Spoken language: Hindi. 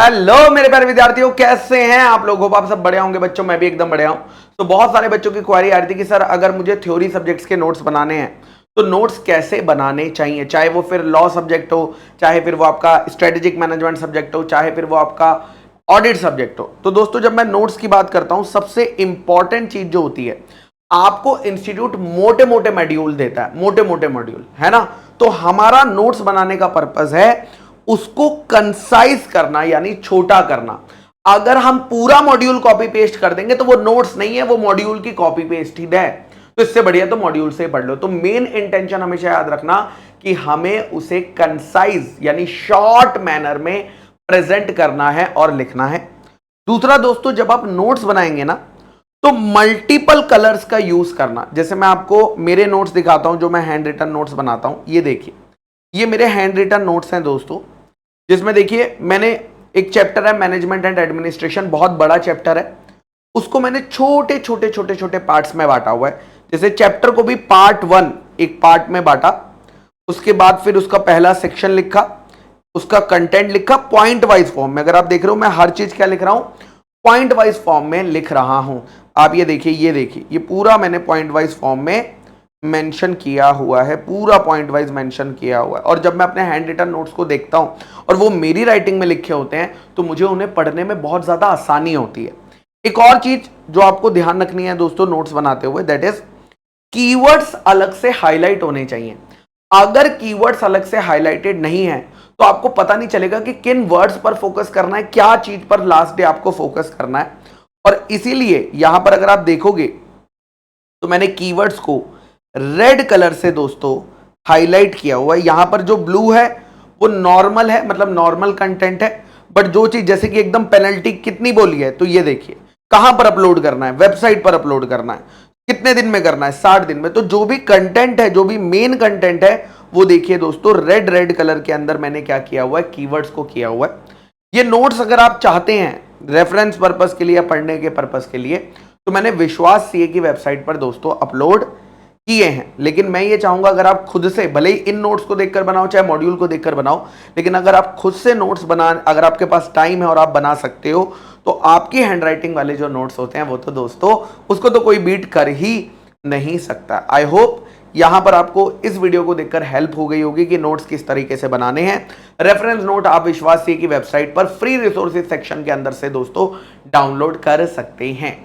हेलो मेरे प्यारे विद्यार्थियों, कैसे हैं आप लोग? होप आप सब बढ़िया होंगे बच्चों। मैं भी एकदम बढ़िया हूं। तो बहुत सारे बच्चों की क्वेरी आ रही थी कि सर अगर मुझे थ्योरी सब्जेक्ट्स के नोट्स बनाने हैं तो नोट्स कैसे बनाने चाहिए, चाहे वो फिर लॉ सब्जेक्ट हो, चाहे फिर वो आपका स्ट्रेटेजिक मैनेजमेंट सब्जेक्ट हो, चाहे फिर वो आपका ऑडिट सब्जेक्ट हो। तो दोस्तों जब मैं नोट्स की बात करता हूं, सबसे इंपॉर्टेंट चीज जो होती है, आपको इंस्टीट्यूट मोटे मोटे मॉड्यूल देता है, मोटे मोटे मॉड्यूल, है ना। तो हमारा नोट्स बनाने का पर्पस है उसको कंसाइज करना, यानी छोटा करना। अगर हम पूरा मॉड्यूल कॉपी पेस्ट कर देंगे तो वो नोट्स नहीं है, वो मॉड्यूल की कॉपी पेस्ट ही है। तो इससे बढ़िया तो मॉड्यूल से पढ़ लो। तो मेन इंटेंशन हमेशा याद रखना कि हमें उसे कंसाइज यानी शॉर्ट मैनर में प्रेजेंट करना है और लिखना है। दूसरा दोस्तों, जब आप नोट्स बनाएंगे ना तो मल्टीपल कलर्स का यूज करना। जैसे मैं आपको मेरे नोट्स दिखाता हूं, जो मैं हैंड रिटन नोट्स बनाता हूं। ये देखिए, ये मेरे हैंड रिटन नोट्स हैं दोस्तों, जिसमें देखिए मैंने एक चैप्टर है मैनेजमेंट एंड एडमिनिस्ट्रेशन, बहुत बड़ा चैप्टर है। उसको मैंने छोटे छोटे छोटे छोटे पार्ट्स में बांटा हुआ है। जैसे चैप्टर को भी पार्ट 1 एक पार्ट में बांटा, उसके बाद फिर उसका पहला सेक्शन लिखा, उसका कंटेंट लिखा पॉइंट वाइज फॉर्म में। अगर आप देख रहे हो मैं हर चीज क्या लिख रहा हूं, पॉइंट वाइज फॉर्म में लिख रहा हूं। आप ये देखिए, ये देखिए, ये पूरा मैंने पॉइंट वाइज फॉर्म में मेंशन किया हुआ है, पूरा पॉइंट वाइज मेंशन किया हुआ है। और जब मैं अपने हैंड रिटन नोट्स को देखता हूं और वो मेरी राइटिंग में लिखे होते हैं तो मुझे उन्हें पढ़ने में बहुत ज्यादा आसानी होती है। एक और चीज जो आपको ध्यान रखनी है दोस्तों नोट्स बनाते हुए, दैट इज कीवर्ड्स अलग से हाईलाइट होने चाहिए। अगर कीवर्ड्स अलग से हाईलाइटेड नहीं है तो आपको पता नहीं चलेगा कि किन वर्ड्स पर फोकस करना है, क्या चीज पर लास्ट डे आपको फोकस करना है। और इसीलिए यहां पर अगर आप देखोगे तो मैंने कीवर्ड्स को रेड कलर से दोस्तों हाईलाइट किया हुआ है। यहां पर जो ब्लू है वो नॉर्मल है, मतलब नॉर्मल कंटेंट है। बट जो चीज जैसे कि एकदम पेनल्टी कितनी बोली है, तो ये देखिए कहां पर अपलोड करना है, वेबसाइट पर अपलोड करना है, कितने दिन में करना है, 60 दिन में। तो जो भी कंटेंट है, जो भी मेन कंटेंट है, वो देखिए दोस्तों रेड रेड कलर के अंदर मैंने क्या किया हुआ है, कीवर्ड्स को किया हुआ है। ये नोट्स अगर आप चाहते हैं रेफरेंस पर्पस के लिए या पढ़ने के पर्पस के लिए, तो मैंने विश्वास सीए की वेबसाइट पर दोस्तों अपलोड किए हैं। लेकिन मैं ये चाहूंगा अगर आप खुद से, भले ही इन नोट्स को देखकर बनाओ चाहे मॉड्यूल को देखकर बनाओ, लेकिन अगर आप खुद से नोट्स बना, अगर आपके पास टाइम है और आप बना सकते हो, तो आपकी हैंडराइटिंग वाले जो नोट्स होते हैं वो तो दोस्तों उसको तो कोई बीट कर ही नहीं सकता। आई होप यहां पर आपको इस वीडियो को देखकर हेल्प हो गई होगी कि नोट्स किस तरीके से बनाने हैं। रेफरेंस नोट आप विश्वास सी की वेबसाइट पर फ्री रिसोर्सेज सेक्शन के अंदर से दोस्तों डाउनलोड कर सकते हैं।